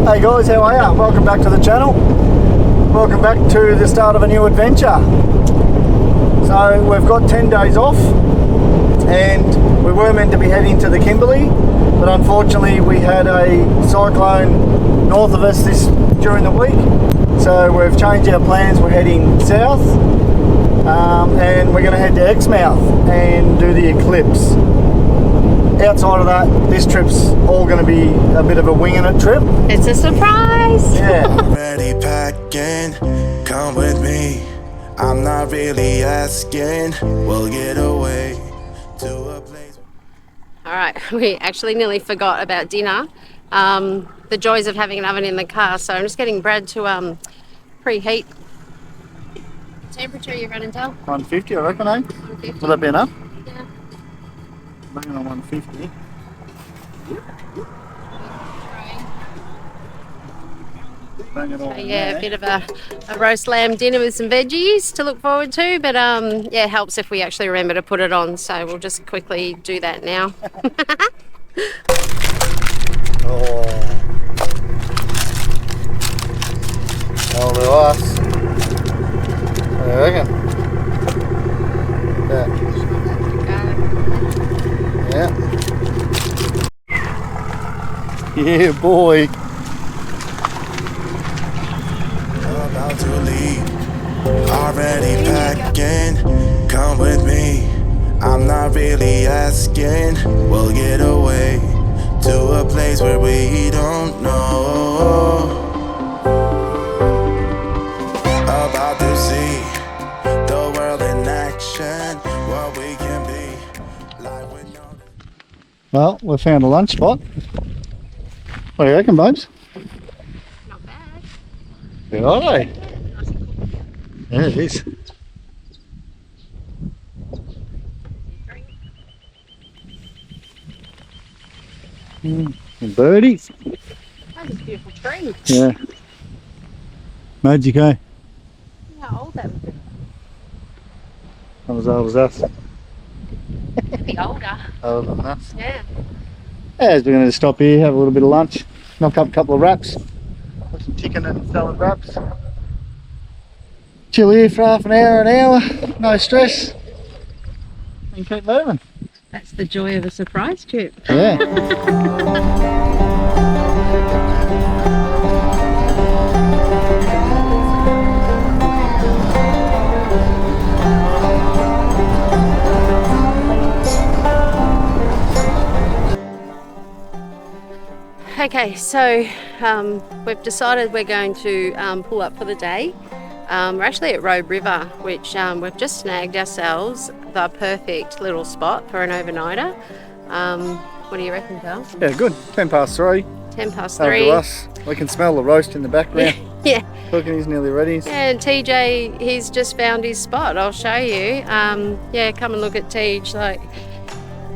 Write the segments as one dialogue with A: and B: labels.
A: Hey guys, how are you? Welcome back to the channel. Welcome back to the start of a new adventure. So we've got 10 days off and we were meant to be heading to the Kimberley, but unfortunately we had a cyclone north of us during the week. So we've changed our plans. We're heading south and we're going to head to Exmouth and do the eclipse. Outside of that, this trip's all going to be a bit of a winging it trip.
B: It's a surprise.
A: Yeah.
C: Ready packing, come with me. I'm not really asking. We'll get away to a place.
B: All right, we actually nearly forgot about dinner. The joys of having an oven in the car. So I'm just getting Brad to preheat. Temperature you're running, Del?
A: 150, I reckon, eh?
B: 150.
A: Will that be enough?
B: Yeah.
A: Bring it on 150. Bring it on.
B: So yeah, a bit of a roast lamb dinner with some veggies to look forward to. But yeah, it helps if we actually remember to put it on. So we'll just quickly do that now.
A: Oh. That'll do us. What do you reckon? Yeah. Yeah, boy.
C: About to leave. Already packing, come with me. I'm not really asking. We'll get away to a place where we don't know. About to see the world in action, what we can be. Life with no.
A: Well, we found a lunch spot. What do you reckon, babes?
B: Not bad.
A: Yeah, are they? Yeah, it is. And birdies.
B: That's a beautiful tree.
A: Yeah. Magic, eh?
B: How old that would be?
A: That was old as us.
B: It'd be older.
A: Older than us.
B: Yeah.
A: Yeah, we're going to stop here, have a little bit of lunch, knock up a couple of wraps, have some chicken and salad wraps. Chill here for half an hour, no stress, and keep moving.
B: That's the joy of a surprise trip.
A: Yeah.
B: Okay, so we've decided we're going to pull up for the day. We're actually at Robe River, which we've just snagged ourselves the perfect little spot for an overnighter. What do you reckon, Val?
A: Yeah, good. 10 past 3.
B: 10 past
A: That'll
B: 3.
A: do us. We can smell the roast in the background.
B: Yeah.
A: Cooking is nearly ready.
B: And TJ, he's just found his spot. I'll show you. Yeah, come and look at TJ. Like,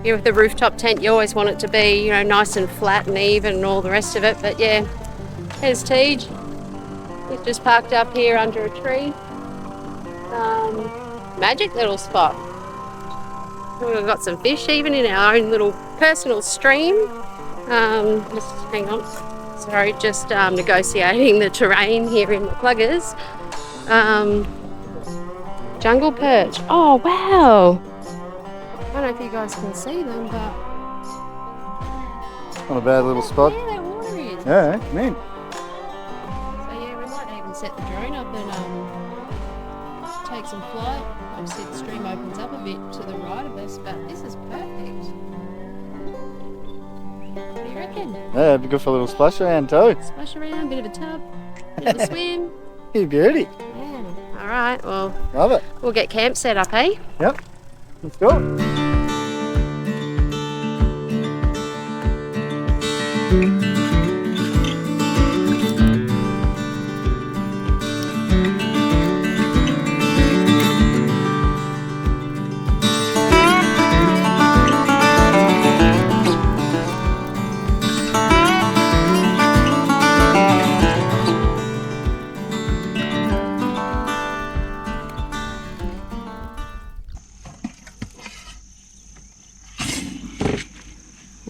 B: you know, with the rooftop tent, you always want it to be, you know, nice and flat and even and all the rest of it. But yeah, there's TJ. He's just parked up here under a tree. Magic little spot. We've got some fish even in our own little personal stream. Just hang on. Sorry, just negotiating the terrain here in the Pluggers. Jungle perch. Oh, wow. I don't know if you guys can see them, but...
A: Not a bad little spot.
B: Yeah, they're watery.
A: Yeah, man.
B: So yeah, we might even set the drone up and take some flight. Obviously the stream opens up a bit to the right of us, but this is perfect. What do you reckon?
A: Yeah, it'd be good for a little splash around too.
B: Splash around, bit of a tub, bit of a swim.
A: You beauty.
B: Yeah. Alright, well,
A: Love it.
B: we'll get camp set up, eh?
A: Yep. Let's go.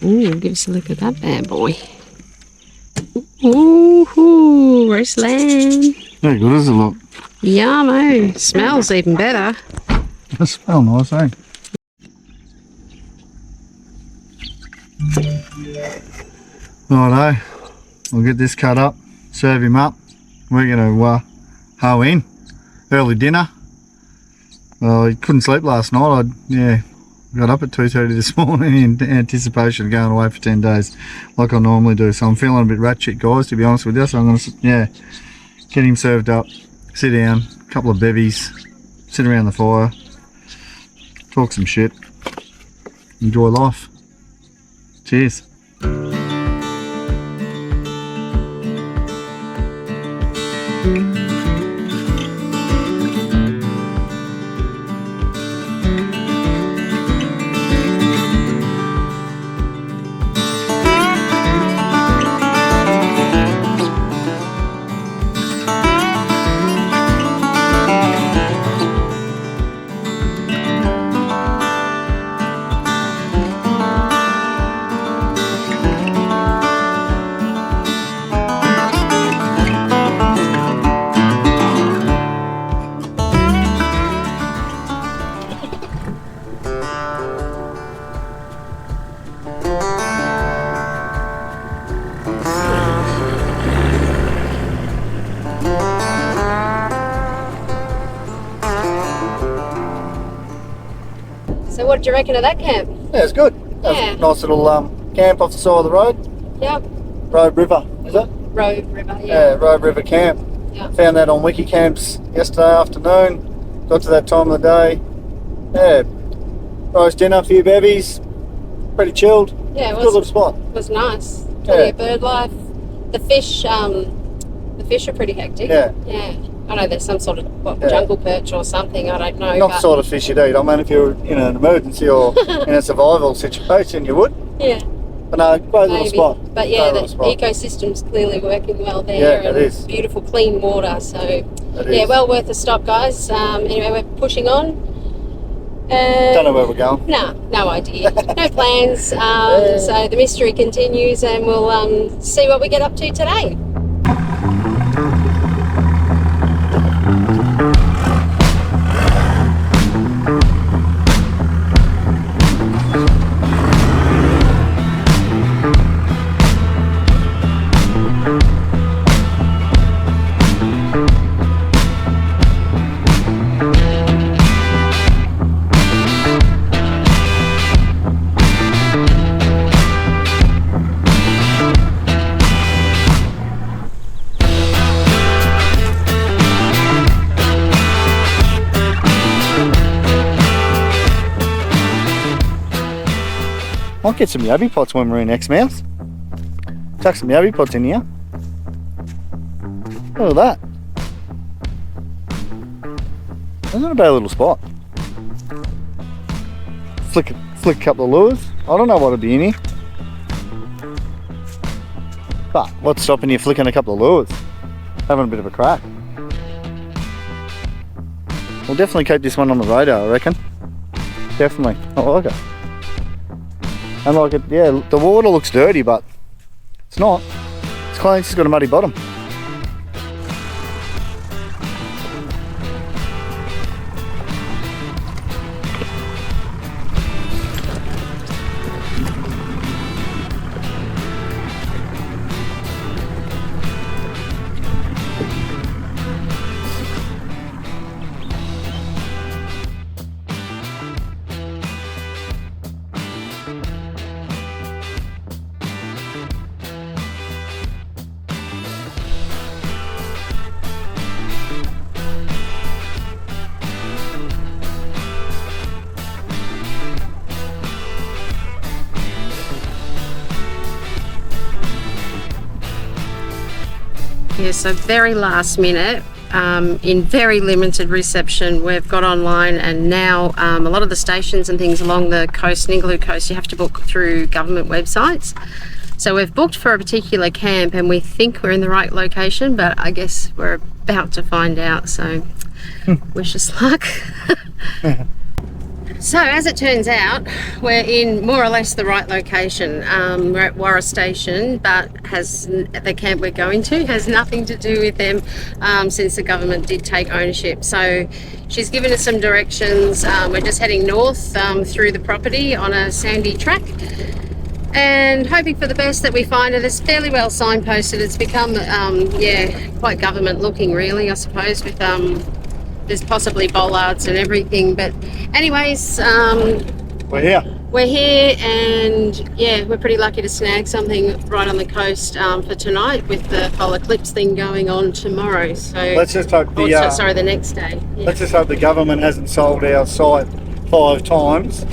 B: Ooh, give us a look at that bad boy. Ooh, roast lamb.
A: Very good, is it? Look.
B: Yummo. Smells even better.
A: It smells nice, eh? Righto, we'll get this cut up, serve him up. We're going to hoe in. Early dinner. Well, I couldn't sleep last night. Got up at 2:30 this morning in anticipation of going away for 10 days like I normally do. So I'm feeling a bit ratchet, guys, to be honest with you. So I'm going to, get him served up, sit down, a couple of bevies, sit around the fire, talk some shit, enjoy life. Cheers.
B: So what do you reckon of that camp?
A: Yeah, it's good.
B: Yeah.
A: A nice little camp off the side of the road.
B: Yep.
A: Road River, is it?
B: Road River,
A: Yeah, Road River Camp.
B: Yeah.
A: Found that on Wiki Camps yesterday afternoon. Got to that time of the day. Yeah. Roast dinner, a few bevies. Pretty chilled.
B: Yeah, it
A: Good little
B: was,
A: spot.
B: was nice. Plenty of bird life. The fish are pretty hectic.
A: Yeah.
B: Yeah. I know there's some sort of
A: Yeah.
B: jungle perch or something, I don't know.
A: Not
B: but
A: the sort of fish you'd eat. I mean, if you're in an emergency or in a survival situation, you would.
B: yeah,
A: But no, great little
B: maybe.
A: spot.
B: But yeah,
A: Great
B: the
A: little spot.
B: ecosystem's clearly working well there.
A: Yeah, it
B: and
A: is.
B: Beautiful clean water. So
A: It
B: yeah,
A: is.
B: well worth a stop, guys. Anyway, we're pushing on.
A: Don't know where we're going.
B: Nah, no idea. No plans. So the mystery continues, and we'll see what we get up to today.
A: Might get some yabby pots when we're in Exmouth. Chuck some yabby pots in here. Look at that. Isn't it a bad little spot? Flick a couple of lures. I don't know what'd be in here. But what's stopping you flicking a couple of lures? Having a bit of a crack. We'll definitely keep this one on the radar, I reckon. Definitely. I like it. And like it, yeah, the water looks dirty, but it's not. It's clean, it's just got a muddy bottom.
B: Yeah, so very last minute, in very limited reception, we've got online, and now a lot of the stations and things along the coast, Ningaloo coast, you have to book through government websites. So we've booked for a particular camp and we think we're in the right location, but I guess we're about to find out, so wish us luck. So as it turns out, we're in more or less the right location. We're at Warra Station, but the camp we're going to has nothing to do with them since the government did take ownership. So she's given us some directions. We're just heading north through the property on a sandy track and hoping for the best that we find it. It's fairly well signposted. It's become, quite government looking really, I suppose, with there's possibly bollards and everything, but anyways, we're here and yeah, we're pretty lucky to snag something right on the coast for tonight with the whole eclipse thing going on tomorrow. So
A: let's just hope
B: the next day. Yeah.
A: Let's just hope the government hasn't sold our site 5 times.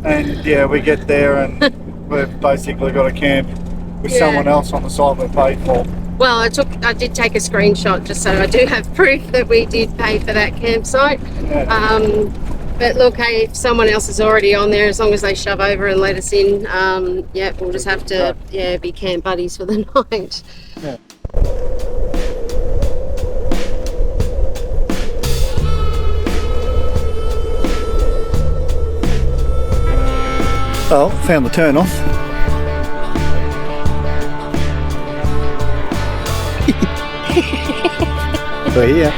A: And yeah, we get there and we've basically got a camp with someone else on the site we paid for.
B: Well, I did take a screenshot just so I do have proof that we did pay for that campsite. Yeah. But look, hey, if someone else is already on there, as long as they shove over and let us in, we'll just have to be camp buddies for the night.
A: Yeah. Oh, found the turn off. We're here.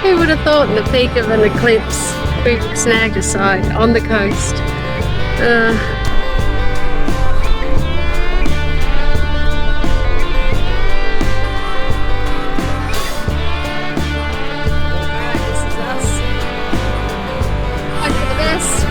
B: Who would have thought in the peak of an eclipse we snagged a site on the coast? This is us. Hope for the best.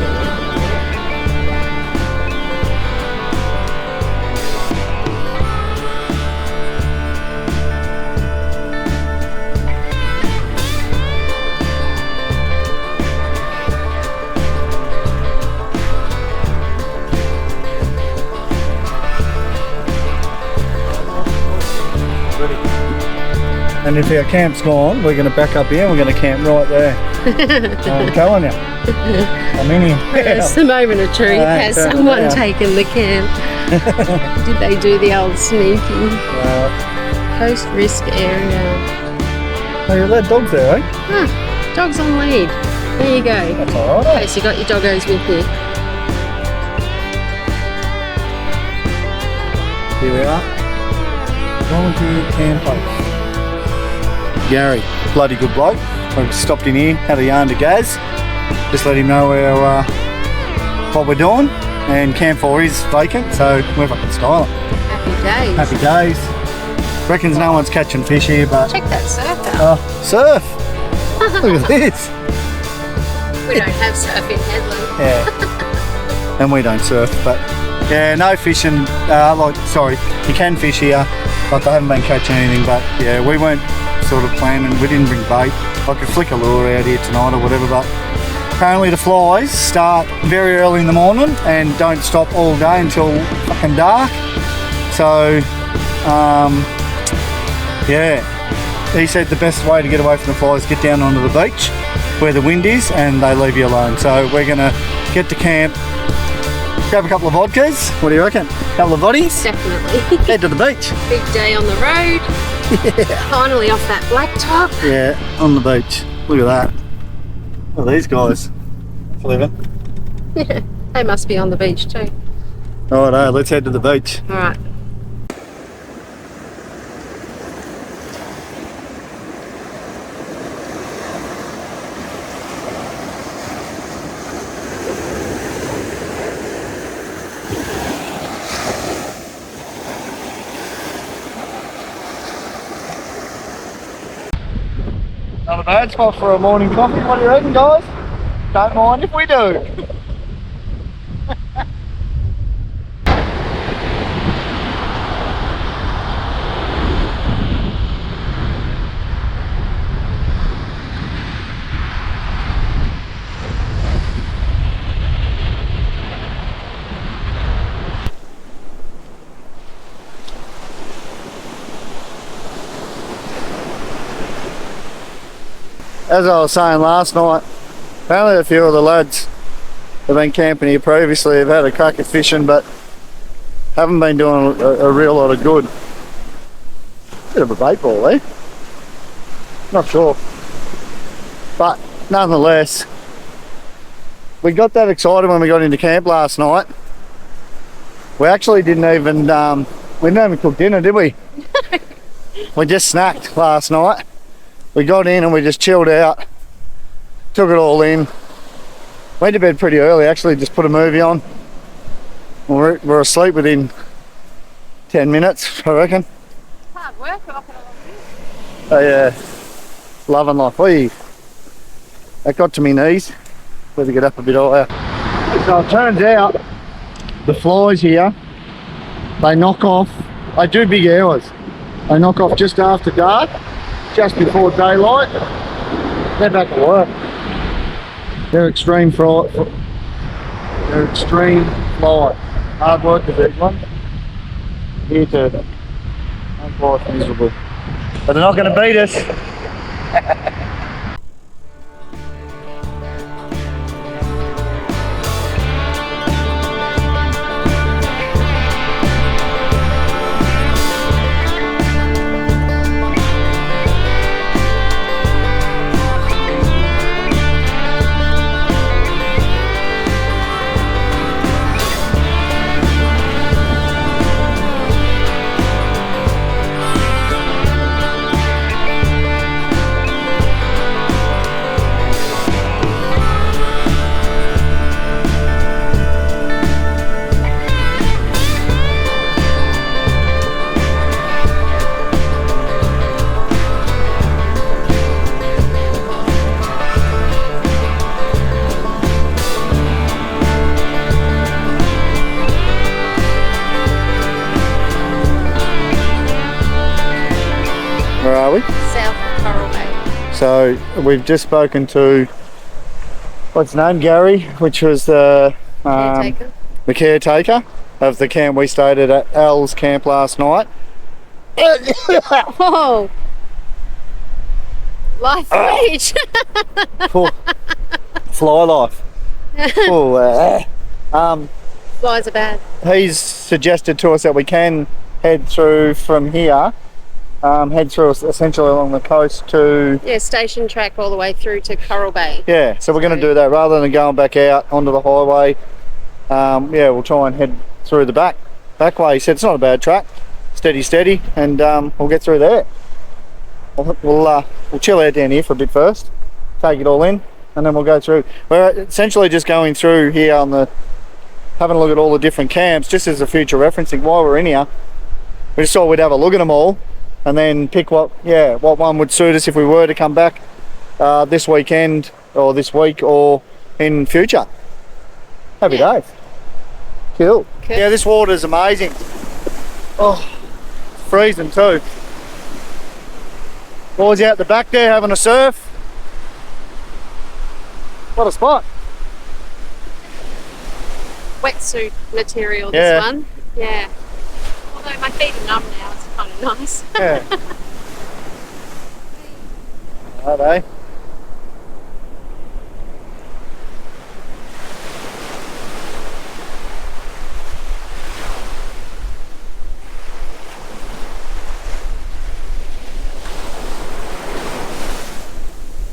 A: And if our camp's gone, we're going to back up here and we're going to camp right there. I'm telling you. I'm in here.
B: It's the moment of truth. Has someone taken the camp? Did they do the old sneaking? Coast risk area.
A: Oh, you let dogs there, eh?
B: Ah, dogs on lead. There you go.
A: That's all right.
B: Okay, so you got your doggos with you.
A: Here we are. Volunteer camp post. Gary, bloody good bloke. We stopped in here, had a yarn to Gaz. Just let him know what we're doing. And Camp 4 is vacant, so we're fucking styling.
B: Happy days.
A: Happy days. Reckons no one's catching fish here, but...
B: Check that surf out.
A: Surf! Look at this.
B: We don't have surf in Headland.
A: Yeah. And we don't surf, but... Yeah, no fishing. You can fish here, but they haven't been catching anything. But yeah, we weren't sort of planning. We didn't bring bait. I could flick a lure out here tonight or whatever, but apparently the flies start very early in the morning and don't stop all day until fucking dark. So, he said the best way to get away from the flies is get down onto the beach where the wind is and they leave you alone. So we're gonna get to camp, grab a couple of vodkas. What do you reckon? A couple of voddies?
B: Definitely.
A: Head to the beach.
B: Big day on the road.
A: Yeah.
B: Finally off that blacktop.
A: Yeah, on the beach. Look at that. Look at these guys. Living.
B: Yeah, they must be on the beach too.
A: Alright, let's head to the beach.
B: Alright.
A: Not a bad spot for a morning coffee. What do you reckon, guys? Don't mind if we do. As I was saying last night, apparently a few of the lads have been camping here previously, have had a crack at fishing, but haven't been doing a real lot of good. Bit of a bait ball there. Not sure. But nonetheless, we got that excited when we got into camp last night. We actually didn't even cook dinner, did we? We just snacked last night. We got in and we just chilled out, took it all in. Went to bed pretty early, actually, just put a movie on. We're asleep within 10 minutes, I reckon.
B: Hard work rocking along here.
A: Oh yeah, loving life. That got to me knees. Better get up a bit higher. So it turns out the flies here, they knock off. They do big hours. They knock off just after dark, just before daylight. They're back to work. They're extreme fly. They're extreme fly. Hard workers, these ones. Here to make life miserable. But they're not going to beat us. Where are we?
B: South of Coral Bay.
A: So we've just spoken to, what's his name, Gary, which was the
B: Caretaker.
A: the caretaker of the camp we stayed at Al's camp last night.
B: Oh! Life rage!
A: Poor fly life.
B: Flies are bad.
A: He's suggested to us that we can head through from here, head through essentially along the coast to,
B: Yeah, station track all the way through to Coral Bay.
A: yeah, so we're going to do that rather than going back out onto the highway. Yeah, we'll try and head through the back way. He said it's not a bad track, steady, and we'll get through there. We'll chill out down here for a bit first, take it all in, and then we'll go through. We're essentially just going through here on the, having a look at all the different camps, just as a future referencing. While we're in here, we just thought we'd have a look at them all, and then pick what one would suit us if we were to come back this weekend or this week or in future. Happy days. Cool. Yeah, this water is amazing. Oh, it's freezing too. Boys out the back there having a surf. What a spot.
B: Wetsuit material,
A: Yeah.
B: this one. Yeah. Although my feet are numb now, it's kind of nice.
A: Yeah. Are they?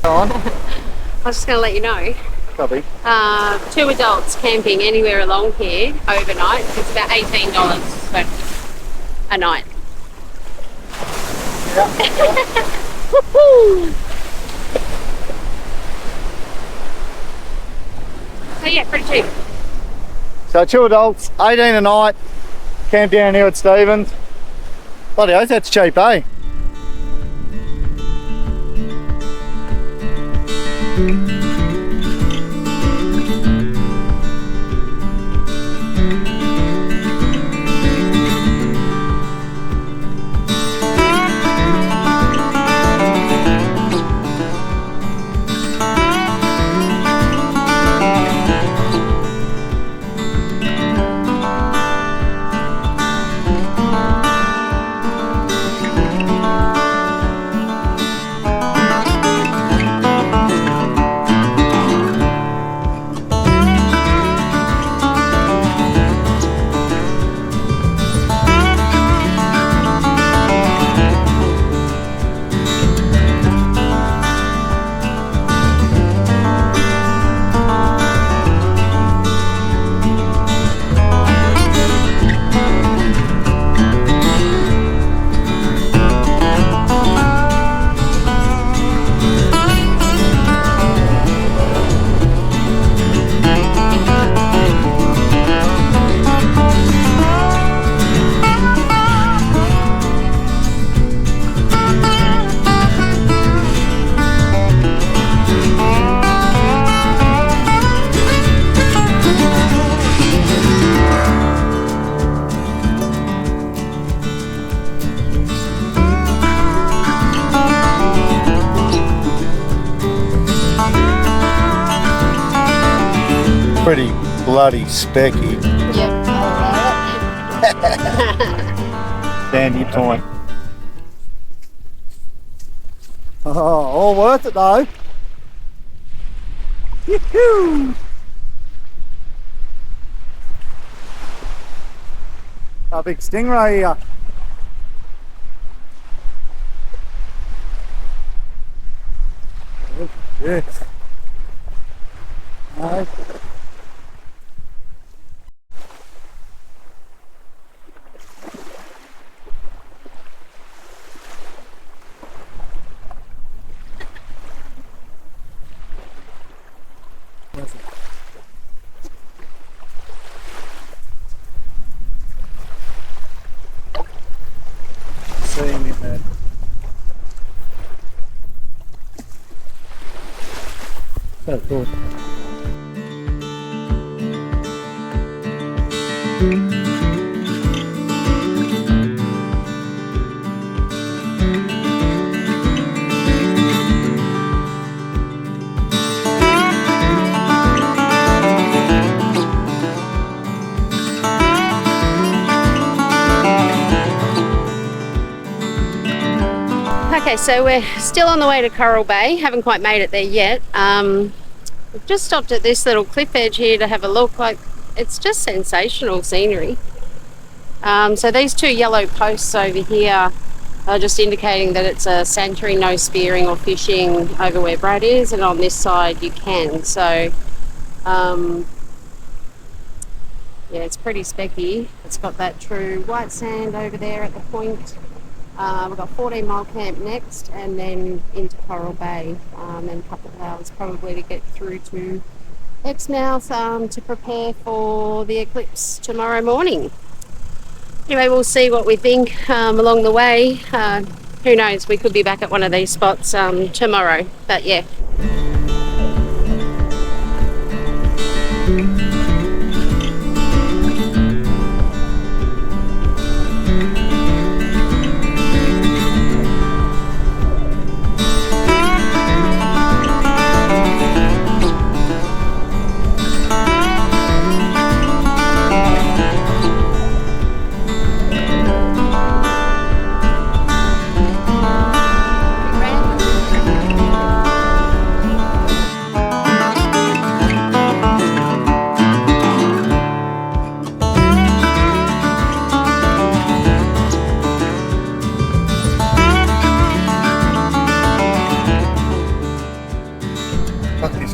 A: On.
B: I was just going to let you know.
A: Copy.
B: 2 adults camping anywhere along here overnight, it's about $18 a night. Woohoo! So yeah, pretty cheap.
A: So 2 adults, 18 a night, camp down here at Stevens. Bloody oath, that's cheap, eh? pretty bloody specky.
B: Yep.
A: Dandy point. Oh, all worth it though. Yoo-hoo! A big stingray here. Yes. No. See him in there. So cool.
B: Okay, so we're still on the way to Coral Bay. Haven't quite made it there yet. We've just stopped at this little cliff edge here to have a look. Like, it's just sensational scenery. So these two yellow posts over here are just indicating that it's a sanctuary, no spearing or fishing over where Brad is, and on this side you can. So yeah, it's pretty specky. It's got that true white sand over there at the point. We've got 14 Mile Camp next, and then into Coral Bay, and a couple of hours probably to get through to Exmouth to prepare for the eclipse tomorrow morning. Anyway, we'll see what we think along the way. Who knows, we could be back at one of these spots tomorrow, but yeah.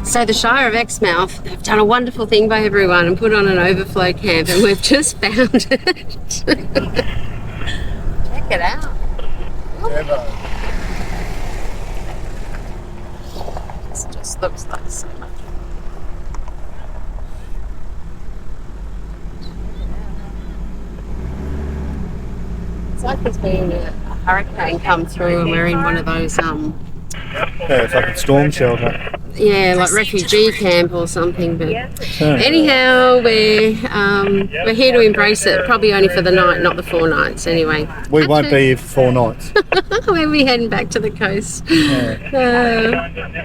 B: So the Shire of Exmouth have done a wonderful thing by everyone and put on an overflow camp, and we've just found it. Check it out. This just looks like so much. It's like there's been a hurricane come through and we're in one of those
A: Yeah, it's like a storm shelter.
B: yeah, like refugee camp or something. But anyhow, we're here to embrace it. Probably only for the night, not the 4 nights. Anyway,
A: We won't be here for 4 nights.
B: we'll be heading back to the coast.
A: Yeah.